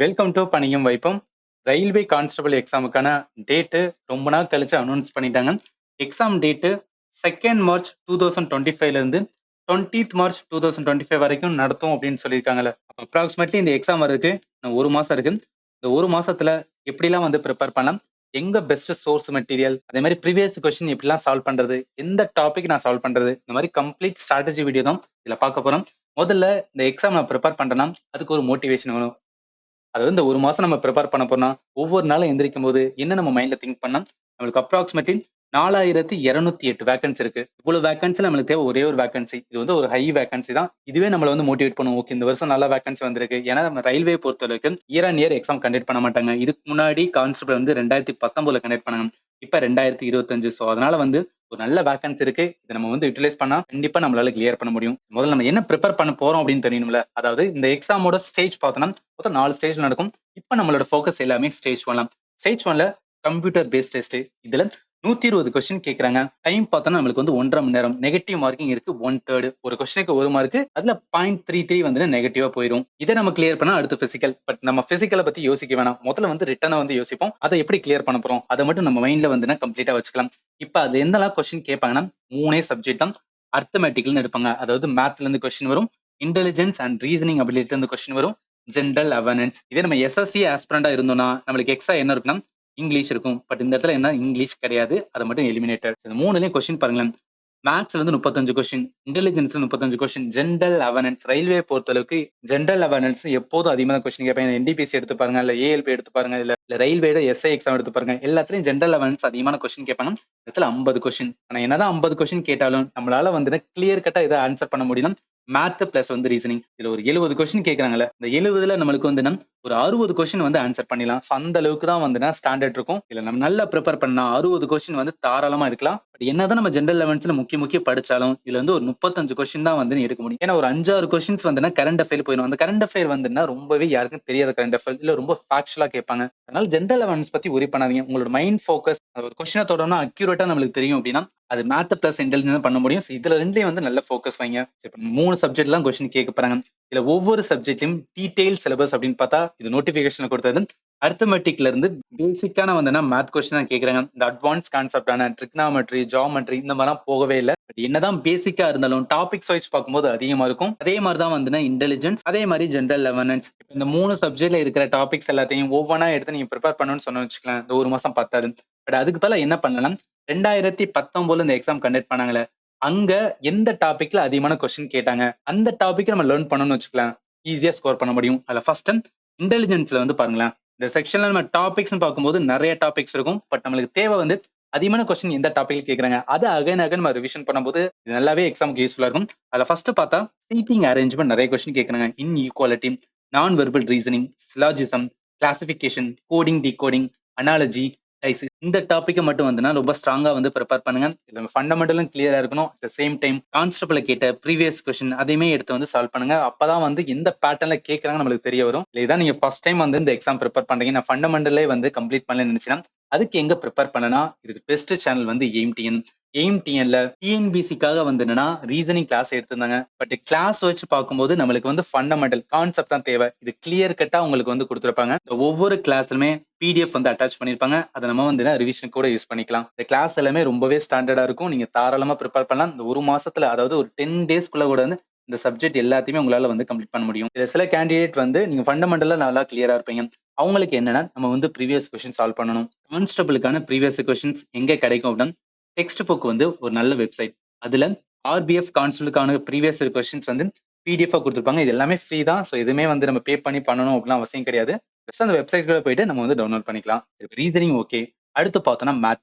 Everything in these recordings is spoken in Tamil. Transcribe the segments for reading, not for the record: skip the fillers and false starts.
வெல்கம் டு பணியும் வைப்போம். ரயில்வே கான்ஸ்டபிள் எக்ஸாமுக்கான டேட்டு ரொம்ப நாள் கழிச்சு அனௌன்ஸ் பண்ணிட்டாங்க. எக்ஸாம் டேட்டு 2nd மார்ச் 2025 இருந்து 20th மார்ச் 2025 வரைக்கும் நடத்தும் அப்படின்னு சொல்லியிருக்காங்கல்ல. அப்ராக்சிமேட்லி இந்த எக்ஸாம் வர்றதுக்கு இன்னும் 1 மாசம் இருக்கு. இந்த 1 மாசத்துல எப்படிலாம் வந்து ப்ரிப்பேர் பண்ணலாம், எங்க பெஸ்ட் சோர்ஸ் மெட்டீரியல், அதே மாதிரி ப்ரீவியஸ் கொஸ்டின் எப்படிலாம் சால்வ் பண்றது, எந்த டாபிக் நான் சால்வ் பண்றது, இந்த மாதிரி கம்ப்ளீட் ஸ்ட்ராட்டஜி வீடியோ தான் இதுல பார்க்க போறோம். முதல்ல இந்த எக்ஸாம் நான் ப்ரிப்பேர் பண்றேன்னா அதுக்கு ஒரு மோட்டிவேஷன் வேணும். அதாவது இந்த 1 மாசம் நம்ம ப்ரிப்பேர் பண்ண போறோம்னா, ஒவ்வொரு நாளும் எந்திரிக்கும்போது என்ன நம்ம மைண்ட்ல திங்க் பண்ணா, நம்மளுக்கு அப்ராக்ஸிமேட்லி 4208 வேக்கன்சி இருக்கு. இவ்வளவு வேக்கன்சில நம்மளுக்கு தேவை ஒரே ஒரு வேக்கன்சி. இது வந்து ஒரு ஹை வேக்கன்சி தான். இதுவே நம்மள வந்து மோட்டிவேட் பண்ணும். ஓகே, இந்த வருஷம் நல்ல வேக்கன்சி வந்திருக்கு. ஏன்னா நம்ம ரயில்வே பொறுத்தளவுக்கு year on year exam conduct பண்ண மாட்டாங்க. இதுக்கு முன்னாடி கான்ஸ்டபிள் வந்து 2019ல கண்டக்ட் பண்ணாங்க. இப்ப 2025. சோ அதனால வந்து ஒரு நல்ல வேக்கன்சி இருக்கு. இத நம்ம வந்து யுட்டிலைஸ் பண்ணா கண்டிப்பா நம்மளால கிளியர் பண்ண முடியும். முதல்ல நம்ம என்ன ப்ரிப்பேர் பண்ண போறோம் அப்படின்னு தெரியணும்ல. அதாவது இந்த எக்ஸாமோட ஸ்டேஜ் பார்த்தோம்னா மொத்தம் 4 ஸ்டேஜ்ல நடக்கும். இப்ப நம்மளோட ஃபோக்கஸ் எல்லாமே ஸ்டேஜ் 1ல. ஸ்டேஜ் 1ல கம்ப்யூட்டர் பேஸ்ட் டெஸ்ட். இதுல 120 கொஸ்டின் கேக்குறாங்க. டைம் பார்த்தோம்னா நம்மளுக்கு வந்து 1.5 மணி நேரம். நெகட்டிவ் மார்க்கிங் இருக்கு 1/3. ஒரு கொஸ்டினுக்கு 1 மார்க். அதுல 0.33 வந்து நெகட்டிவா போயிடும். இதை நம்ம கிளியர் பண்ணா அடுத்து பிசிக்கல். பட் நம்ம பிசிக்கலை பத்தி யோசிக்க வேணாம். முதல்ல வந்து ரிட்டனை வந்து யோசிப்போம். அதை எப்படி கிளியர் பண்ண போறோம் அதை மட்டும் நம்ம மைண்ட்ல வந்து கம்ப்ளீட்டா வச்சுக்கலாம். இப்ப அதுல என்னெல்லாம் கொஸ்டின் கேட்பாங்கன்னா 3 சப்ஜெக்ட் தான். அர்த்தமேட்டிக்ல எடுப்பாங்க. அதாவது மேத்ல இருந்து கொஸ்டின் வரும். இன்டெலிஜென்ஸ் அண்ட் ரீசனிங் அபிலிட்டில இருந்து கொஸ்டின் வரும். ஜென்ரல் அவேர்னன்ஸ். இதே நம்ம எஸ்எஸ்சி ஆஸ்பிரண்டா இருந்தோம்னா நம்மளுக்கு எக்ஸ்ட்ரா என்ன இருக்குன்னா இங்கிலீஷ் இருக்கும். பட் இந்த இடத்துல என்ன இங்கிலீஷ் கிடையாது. அதை மட்டும் எலிமினேட்டட். இந்த மூணுலயும் கொஸ்டின் பாருங்களேன். மேத்ஸ்ல இருந்து 35 கொஸ்டின், இன்டெலிஜென்ஸ்ல 35 கொஸ்டின், ஜென்ரல் அவேர்னன்ஸ். ரயில்வே பொறுத்த அளவுக்கு ஜென்ரல் அவேர்னன்ஸ் எப்போதும் அதிகமான கொஸ்டின் கேட்பாங்க. என்டிபிசி எடுத்து பாருங்க, இல்ல ஏஎல்பி எடுத்து பாருங்க, இல்ல ரயில்வேட எஸ்ஐ எக்ஸாம் எடுத்து பாருங்க. எல்லாத்துலயும் ஜென்ரல் அவேர்னன்ஸ் அதிகமான கொஸ்டின் கேட்பாங்க. இடத்துல 50 கொஸ்டின். ஆனா என்னதான் 50 கொஸ்டின் கேட்டாலும் நம்மளால வந்து கிளியர் கட்டா இதை ஆன்சர் பண்ண முடியும். மேத் பிளஸ் வந்து ரீசனிங். இதுல ஒரு 70 கொஸ்டின் கேட்கறாங்கல்ல. இந்த 70ல நம்மளுக்கு வந்து ஒரு 60 கொஸ்டின் வந்து ஆன்சர் பண்ணிடலாம். அந்த அளவுக்கு தான் வந்து ஸ்டாண்டர்ட் இருக்கும். இல்ல நம்ம நல்லா ப்ரிப்பேர் பண்ணா 60 கொஸ்டின் வந்து தாராளமா எடுக்கலாம். பட் என்னதான் நம்ம ஜெனரல் அவேர்னன்ஸ்ல முக்கிய படிச்சாலும் இதுல வந்து ஒரு 35 கொஸ்டின் தான் வந்து எடுக்க முடியும். ஏன்னா ஒரு 5-6 கொஸ்டின்ஸ் வந்து கரண்ட் அஃபேர் போயிடும். அந்த கரண்ட் அஃபேர் வந்து ரொம்பவே யாருக்கும் தெரியாத கரண்ட் அஃபேர், இல்ல ரொம்ப ஃபேக்சுவலா கேட்பாங்க. அதனால ஜெனரல் அவேர்னன்ஸ் பத்தி worry பண்ணாதீங்க. உங்களோட மைண்ட் ஃபோக்கஸ் ஒரு கொஸ்டினை தொடரணும் அக்யூரேட்டா நம்மளுக்கு தெரியும் அப்படின்னா அது மேத் பிளஸ் இன்டெலிஜென்ஸ் பண்ண முடியும். இதுல ரெண்டையும் வந்து நல்ல ஃபோக்கஸ் வைங்க. 3 சப்ஜெக்ட்லாம் கொஸ்டின் கேட்க போறாங்க. இதுல ஒவ்வொரு சப்ஜெக்ட்லயும் டீடைல் சிலபஸ் அப்படின்னு பார்த்தா இது நோட்டிபிகேஷன் கொடுத்தது. அர்த்தமெட்டிக்ல இருந்து பேசிக்கான வந்து மேத் கொஸ்டின் தான் கேக்குறாங்க. இந்த அட்வான்ஸ் கான்செப்டான ட்ரிக்னாமெட்ரி, ஜியோமெட்ரி இந்த மாதிரிலாம் போகவே இல்லை. பட் என்னதான் பேசிக்கா இருந்தாலும் டாபிக்ஸ் வைஸ் பார்க்கும்போது அதிகமா இருக்கும். அதே மாதிரி தான் வந்து இன்டெலிஜென்ஸ், அதே மாதிரி ஜெனரல் அவேர்னன்ஸ். இந்த 3 சப்ஜெக்ட்ல இருக்கிற டாபிக்ஸ் எல்லாத்தையும் ஒவ்வொன்றா எடுத்து நீங்க ப்ரிப்பேர் பண்ணணும்னு சொன்ன வச்சுக்கலாம். இந்த 1 மாசம் பத்தாது. பட் அதுக்கு பதிலா என்ன பண்ணலாம், 2019 இந்த எக்ஸாம் கண்டக்ட் பண்ணாங்களே, அங்க எந்த டாபிக்ல அதிகமான கொஸ்டின் கேட்டாங்க அந்த டாபிக் நம்ம லேர்ன் பண்ணணும்னு வச்சுக்கலாம். ஈஸியா ஸ்கோர் பண்ண முடியும். அதுல ஃபர்ஸ்ட் இன்டெலிஜென்ஸ்ல வந்து பாருங்களேன். இந்த செக்ஷன்ல நம்ம டாபிக்ஸ் பார்க்கும்போது நிறைய டாபிக்ஸ் இருக்கும். பட் நம்மளுக்கு தேவை வந்து அதிகமான கொஸ்டின் எந்த டாபிக் கேட்கறாங்க அதை அகைன் நம்ம ரிவிஷன் பண்ணும்போது இது நல்லாவே எக்ஸாமுக்கு யூஸ்ஃபுல்லா இருக்கும். அதுல ஃபர்ஸ்ட் பார்த்தா சீட்டிங் அரேஞ்ச்மெண்ட் நிறைய கொஸ்டின் கேட்கறாங்க. இன்ஈக்வாலிட்டி, நான் verbal reasoning, syllogism, classification, coding, decoding, analogy, இந்த டாபிக் மட்டும் வந்து ரொம்ப ஸ்ட்ராங்கா வந்து ப்ரிப்பேர் பண்ணுங்க. இதுல ஃபண்டமெண்டலும் கிளியரா இருக்கணும். At the same time constable கேட்ட ப்ரீவியஸ் கொஸ்டின் அதையுமே எடுத்து வந்து சால்வ் பண்ணுங்க. அப்பதான் வந்து எந்த பேட்டர்ன்ல கேட்கறாங்க நம்மளுக்கு தெரிய வரும். இதான் நீங்க ஃபர்ஸ்ட் டைம் வந்து இந்த எக்ஸாம் ப்ரிப்பேர் பண்றீங்க, நான் ஃபண்டமெண்டலே வந்து கம்ப்ளீட் பண்ணலன்னு நினைச்சேன். அதுக்கு எங்க ப்ரிப்பேர் பண்ணனா இதுக்கு பெஸ்ட் சேனல் வந்து எய்ம்டிஎன். எய்ம்டிஎன்ல டிஎன்பிசிக்காக வந்து என்னன்னா ரீசனிங் கிளாஸ் எடுத்திருந்தாங்க. பட் கிளாஸ் வச்சு பார்க்கும்போது நம்மளுக்கு வந்து ஃபண்டமெண்டல் கான்செப்ட் தான் தேவை. இது கிளியர் கட்டா உங்களுக்கு வந்து கொடுத்துருப்பாங்க. ஒவ்வொரு கிளாஸ்லுமே பிடிஎஃப் வந்து அட்டாச் பண்ணிருப்பாங்க. அதை நம்ம வந்து ரிவிஷன் கூட யூஸ் பண்ணிக்கலாம். இந்த கிளாஸ் எல்லாமே ரொம்பவே ஸ்டாண்டர்டா இருக்கும். நீங்க தாராளமா ப்ரிப்பேர் பண்ணலாம். இந்த 1 மாசத்துல அதாவது ஒரு 10 டேஸ்க்குள்ள கூட வந்து இந்த சப்ஜெக்ட் எல்லாத்தையுமே உங்களால வந்து கம்ப்ளீட் பண்ண முடியும். இதுல சில கேண்டிடேட் வந்து நீங்க ஃபண்டமெண்டலா நல்லா கிளியரா இருப்பீங்க. அவங்களுக்கு என்னன்னா நம்ம வந்து ப்ரீவியஸ் கொஸ்டின் சால்வ் பண்ணணும். கான்ஸ்டபிளுக்கான ப்ரீவியஸ் கொஸ்டின்ஸ் எங்க கிடைக்கும் அப்படின்னா டெக்ஸ்ட் புக் வந்து ஒரு நல்ல வெப்சைட். அதுல ஆர்பிஎஃப் கான்ஸ்டபிளுக்கான ப்ரீவியஸ் கொஸ்டின்ஸ் வந்து பிடிஎஃப் கொடுத்துருப்பாங்க. இது எல்லாமே ஃப்ரீ தான். ஸோ எதுவுமே வந்து நம்ம பே பண்ணணும் அப்படின்னு அவசியம் கிடையாது. ஜஸ்ட் அந்த வெப்சைட்ல போயிட்டு நம்ம வந்து டவுன்லோட் பண்ணிக்கலாம். Reasoning okay. அடுத்து பார்த்தோம்னா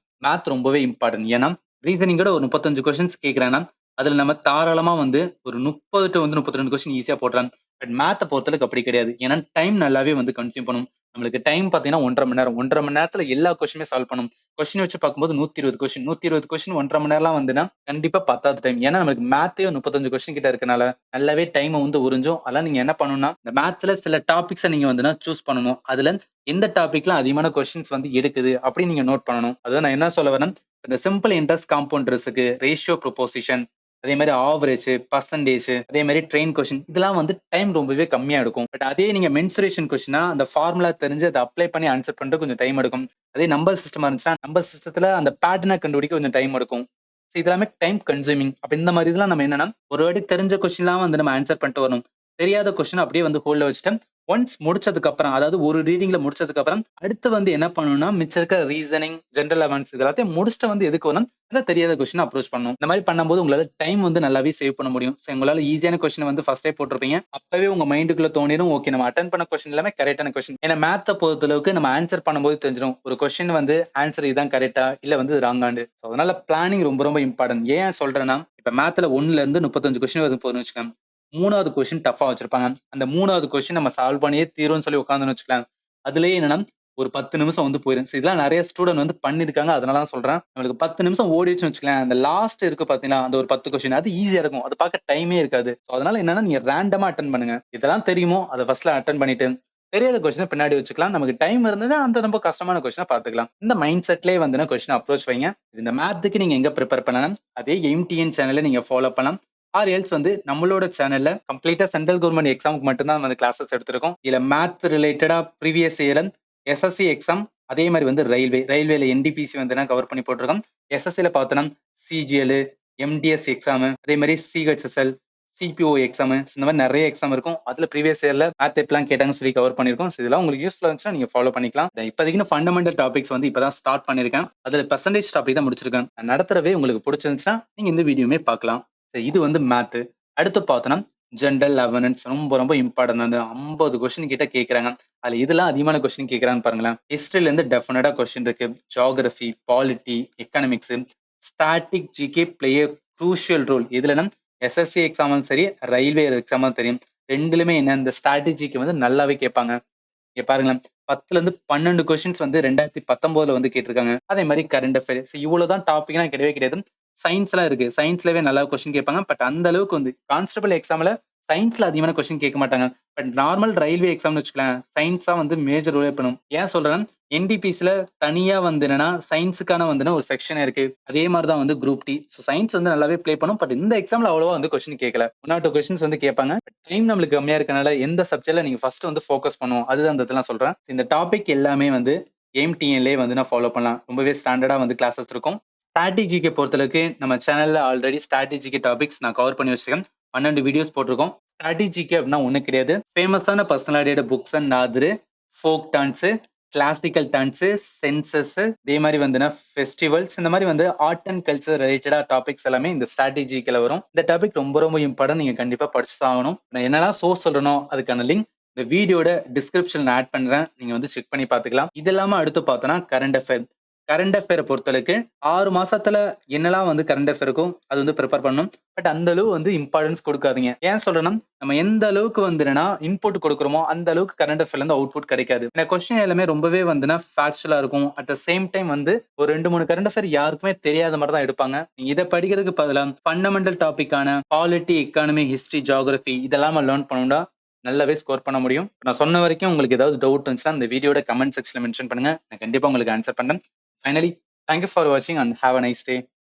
மேத் ரொம்பவே இம்பார்ட்டன்ட். ஏன்னா ரீசனிங்கோட ஒரு 35 கொஸ்டின்ஸ் கேட்கறாங்கன்னா அதுல நம்ம தாராளமா வந்து ஒரு 30 டு 32 கொஸ்டின் ஈஸியா போடலாம். பட் மேத்தை பொறுத்தளவுக்கு அப்படி கிடையாது. ஏன்னா டைம் நல்லாவே வந்து கன்சியூம் பண்ணும். நம்மளுக்கு டைம் பார்த்தீங்கன்னா 1.5 மணி நேரம். 1.5 மணி நேரத்துல எல்லா கொஸ்டினுமே சால்வ் பண்ணும். கொஸ்டின் வச்சு பார்க்கும்போது 120 கொஸ்டின் 120 கொஸ்டின் 1.5 மணி நேரம்லாம் வந்துன்னா கண்டிப்பா பத்தாது டைம். ஏன்னா நமக்கு மேத்தே 35 கொஸ்டின் கிட்ட இருக்கனால நல்லாவே டைம் வந்து உறிஞ்சும். அதெல்லாம் நீங்க என்ன பண்ணணும்னா இந்த மேத்ல சில டாபிக்ஸை நீங்க வந்து சூஸ் பண்ணணும். அதுல எந்த டாபிக்லாம் அதிகமான கொஸ்டின்ஸ் வந்து எடுக்குது அப்படின்னு நீங்க நோட் பண்ணணும். அதான் நான் என்ன சொல்ல வரேன், இந்த simple interest compound risk, ratio proposition, அதே மாதிரி ஆவரேஜ், பர்சன்டேஜ், அதே மாதிரி ட்ரெயின் கொஸ்டின் இதெல்லாம் வந்து டைம் ரொம்பவே கம்மியா எடுக்கும். பட் அதே நீங்க மென்சுரேஷன் கொஸ்டினா அந்த ஃபார்முலா தெரிஞ்சு அதை அப்ளை பண்ணி ஆன்சர் பண்ணிட்டு கொஞ்சம் டைம் எடுக்கும். அதே நம்பர் சிஸ்டமா இருந்துச்சுன்னா நம்பர் சிஸ்டத்துல அந்த பேட்டர்னை கண்டுபிடிக்க கொஞ்சம் டைம் எடுக்கும். இதெல்லாமே டைம் கன்சூமிங். அப்ப இந்த மாதிரி இதெல்லாம் நம்ம என்னன்னா ஒரு வாட்டி தெரிஞ்ச கொஸ்டின்லாம் வந்து நம்ம ஆன்சர் பண்ணிட்டு வரணும். தெரியாத கொஸ்டின் அப்படியே வந்து ஹோல்ட்ல வச்சுட்டு ஒன்ஸ் முடிச்சதுக்கு அப்புறம் அதாவது ஒரு ரீடிங்ல முடிச்சதுக்கு அப்புறம் அடுத்து வந்து என்ன பண்ணணும்னா மிச்சம் இருக்க ரீசனிங், ஜெனரல் அவேர்னஸ் இது எல்லாத்தையும் முடிச்சுட்டு வந்து எதுக்கு வரணும் அந்த தெரியாத கொஸ்டின் அப்ரோச் பண்ணணும். இந்த மாதிரி பண்ணும்போது உங்களால டைம் வந்து நல்லாவே சேவ் பண்ண முடியும். உங்களால ஈஸியான கொஸ்டின் வந்து ஃபர்ஸ்டே போட்டிருப்பீங்க. அப்பவே உங்க மைண்டுக்குள்ள தோணிடும், ஓகே நம்ம அட்டன் பண்ண கொஸ்டின் எல்லாமே கரெக்டான கொஸ்டின். ஏன்னா மேத்தை பொறுத்த அளவுக்கு நம்ம ஆன்சர் பண்ணும்போது தெரிஞ்சிடும் ஒரு கொஸ்டின் வந்து ஆன்சர் இதுதான் கரெக்டா இல்ல வந்து ராங்காண்டு. அதனால பிளானிங் ரொம்ப ரொம்ப இம்பார்ட்டன்ட். ஏன் சொல்றேன்னா இப்ப மேத்ல 1ல இருந்து 35 கொஸ்டின் வருது போதுன்னு வச்சுக்கோங்க. 3வது கொஸ்டின் டஃபா வச்சிருப்பாங்க. அந்த 3வது கொஸ்டின் நம்ம சால்வ் பண்ணியே தீரும்னு சொல்லி உட்கார்ந்தோம்னு வச்சுக்கலாம். அதுலயே என்னன்னா ஒரு 10 நிமிஷம் வந்து போயிடும். இதெல்லாம் நிறைய ஸ்டூடெண்ட் வந்து பண்ணிருக்காங்க. அதனால தான் சொல்றேன். நம்மளுக்கு 10 நிமிஷம் ஓடிடுச்சுன்னு வச்சுக்கலாம். அந்த லாஸ்ட் இருக்கு பாத்தீங்கன்னா அந்த ஒரு 10 கொஸ்டின் அது ஈஸியா இருக்கும். அது பார்க்க டைமே இருக்காது. அதனால என்னன்னா நீங்க ரேண்டமா அட்டன் பண்ணுங்க. இதெல்லாம் தெரியுமோ அதை ஃபர்ஸ்ட்ல அட்டன் பண்ணிட்டு தெரியாத கொஸ்டின் பின்னாடி வச்சுக்கலாம். நமக்கு டைம் இருந்தது அந்த ரொம்ப கஷ்டமான கொஸ்டினை பாத்துக்கலாம். இந்த மைண்ட் செட்லயே வந்து கொஸ்டின் அப்ரோச் வைங்க. இந்த மேத்துக்கு நீங்க எங்க ப்ரிப்பேர் பண்ணலாம் அதே எம்டிஎன் சேனல்ல நீங்க ஃபாலோ பண்ணலாம். ஆர் எல்ஸ் வந்து நம்மளோட சேனல்ல கம்ப்ளீட்டா சென்ட்ரல் கவர்மெண்ட் எக்ஸாமுக்கு மட்டும் தான் வந்து கிளாஸஸ் எடுத்திருக்கோம். இதுல மேத் ரிலேட்டடா ப்ரீவியஸ் இயர் எஸ்எஸ்சி எக்ஸாம் அதே மாதிரி வந்து ரயில்வேல என்டிபிசி வந்து கவர் பண்ணி போட்டிருக்கோம். எஸ்எஸ்சில பார்த்தோம்னா சிஜிஎல், எம்டிஎஸ் எக்ஸாம், அதே மாதிரி சிஹெச்எஸ்எல், சிபிஓ எக்ஸாம் இந்த மாதிரி நிறைய எக்ஸாம் இருக்கும். அதுல ப்ரீவியஸ் இயர்ல மேத் எப்பலாம் கேட்டாங்க சொல்லி கவர் பண்ணிருக்கோம். இதெல்லாம் உங்களுக்கு யூஸ்ஃபுல்லா இருந்துச்சுன்னா நீங்க ஃபாலோ பண்ணிக்கலாம். இப்போதைக்கு ஃபண்டமெண்டல் டாபிக்ஸ் வந்து இப்பதான் ஸ்டார்ட் பண்ணிருக்கேன். அதுல பெர்சன்டேஜ் டாபிக் தான் முடிச்சிருக்கேன். நடத்துறவே உங்களுக்கு பிடிச்சிருந்துச்சுன்னா நீங்க இந்த வீடியோமே பார்க்கலாம். இது வந்து மேத். அடுத்து பார்த்தோம்னா ஜெனரல் அவேர்னஸ் ரொம்ப ரொம்ப இம்பார்ட்டன்ட். அந்த 50 கொஸ்டின் கிட்ட கேட்கறாங்க. அதுல இதெல்லாம் அதிகமான கொஸ்டின் கேட்கறாங்க பாருங்களேன். ஹிஸ்டரியில இருந்து டெஃபினட்டா கொஸ்டின் இருக்கு. Geography, polity, economics, static GK play a crucial role. இதுலனா எஸ்எஸ்சி எக்ஸாமும் சரி ரயில்வே எக்ஸாமும் தெரியும். ரெண்டுலுமே என்ன இந்த ஸ்ட்ராட்டஜிக்கு வந்து நல்லாவே கேட்பாங்க. இங்க பாருங்களேன் 10ல இருந்து 12 கொஸ்டின்ஸ் வந்து 2019ல வந்து கேட்டிருக்காங்க. அதே மாதிரி கரண்ட் அஃபேர்ஸ் இவ்வளவுதான் டாபிக்லாம் கிடையவே கிடையாது. சயின்ஸ்லாம் இருக்கு. சயின்ஸ்லவே நல்லா கொஸ்டின் கேட்பாங்க. பட் அந்த அளவுக்கு வந்து கான்ஸ்டபிள் எக்ஸாம்ல சயின்ஸ்ல அதிகமான கொஸ்டின் கேட்க மாட்டாங்க. பட் நார்மல் ரயில்வே எக்ஸாம்னு வச்சுக்கலாம் சயின்ஸா வந்து மேஜர் ரோலே பண்ணும். ஏன் சொல்றேன்னா என்டிபிசில தனியா வந்து என்னன்னா சயின்ஸுக்கான வந்து ஒரு செக்ஷன் இருக்கு. அதே மாதிரி தான் வந்து குரூப் டி. சயின்ஸ் வந்து நல்லாவே ப்ளே பண்ணும். பட் இந்த எக்ஸாம்ல அவ்வளவா வந்து கொஸ்டின் கேட்கல. 1 ஆர் 2 கொஸ்டின்ஸ் வந்து கேட்பாங்க. டைம் நம்மளுக்கு கம்மியா இருக்கனால எந்த சப்ஜெக்ட்ல நீங்க ஃபர்ஸ்ட் வந்து ஃபோக்கஸ் பண்ணுவோம் அதுதான் இந்த இதெல்லாம் சொல்றேன். இந்த டாபிக் எல்லாமே வந்து எம்டிஎன்லயே வந்து நான் ஃபாலோ பண்ணலாம். ரொம்பவே ஸ்டாண்டர்டா வந்து கிளாஸஸ் இருக்கும். ஸ்ட்ராட்டஜிக்கு பொறுத்தளவுக்கு நம்ம சேனல்ல ஆல்ரெடி ஸ்ட்ராட்டஜிக்கு டாபிக்ஸ் நான் கவர் பண்ணி வச்சிருக்கேன். 12 வீடியோஸ் போட்டிருக்கோம். ஸ்ட்ராட்டஜிக்கு அப்படின்னா ஒன்றும் கிடையாது. ஃபேமஸான பர்சனாலிட்டியோட புக்ஸ் அண்ட் நாதரு, folk dance, classical dance, census, இதே மாதிரி வந்து ஃபெஸ்டிவல்ஸ் இந்த மாதிரி வந்து ஆர்ட் அண்ட் கல்ச்சர் ரிலேட்டடா டாபிக்ஸ் எல்லாமே இந்த ஸ்ட்ராட்டஜிக்கில் வரும். இந்த டாபிக் ரொம்ப ரொம்ப இம்பார்ட்டன்ட். நீங்க கண்டிப்பா படிச்சு தான் ஆகணும். நான் என்னெல்லாம் சோர்ஸ் சொல்றனோ அதுக்கான லிங்க் இந்த வீடியோட டிஸ்கிரிப்ஷன்ல ஆட் பண்றேன். நீங்க வந்து செக் பண்ணி பார்த்துக்கலாம். இது இல்லாம அடுத்து பார்த்தோம்னா கரண்ட் அஃபேர். கரண்ட் அஃபேரை பொறுத்தளவுக்கு 6 மாசத்துல என்னெல்லாம் வந்து கரண்ட் அஃபேர் இருக்கும் அது வந்து ப்ரிப்பேர் பண்ணணும். பட் அந்த அளவு வந்து இம்பார்ட்டன்ஸ் கொடுக்காதீங்க. ஏன் சொல்றேன்னா நம்ம எந்த அளவுக்கு வந்து இன்புட் கொடுக்குறோமோ அந்த அளவுக்கு கரண்ட் அஃபேர்ல இருந்து அவுட்புட் கிடைக்காது. இந்த கொஸ்டின் எல்லாமே ரொம்பவே வந்து ஃபேக்சுவலா இருக்கும். அட் த சேம் டைம் வந்து ஒரு 2-3 கரண்ட் அஃபேர் யாருக்குமே தெரியாத மாதிரி தான் எடுப்பாங்க. நீங்க இதை படிக்கிறதுக்கு பதிலாக ஃபண்டமெண்டல் டாபிக்கான பாலிட்டி, எக்கானமி, ஹிஸ்டரி, ஜியோகிராஃபி இதெல்லாம் லேர்ன் பண்ணணும்னா நல்லாவே ஸ்கோர் பண்ண முடியும். நான் சொன்ன வரைக்கும் உங்களுக்கு ஏதாவது டவுட் இருந்துச்சுன்னா இந்த வீடியோட கமெண்ட் செக்ஷன்ல மென்ஷன் பண்ணுங்க. நான் கண்டிப்பா உங்களுக்கு ஆன்சர் பண்றேன். Finally, thank you for watching and have a nice day.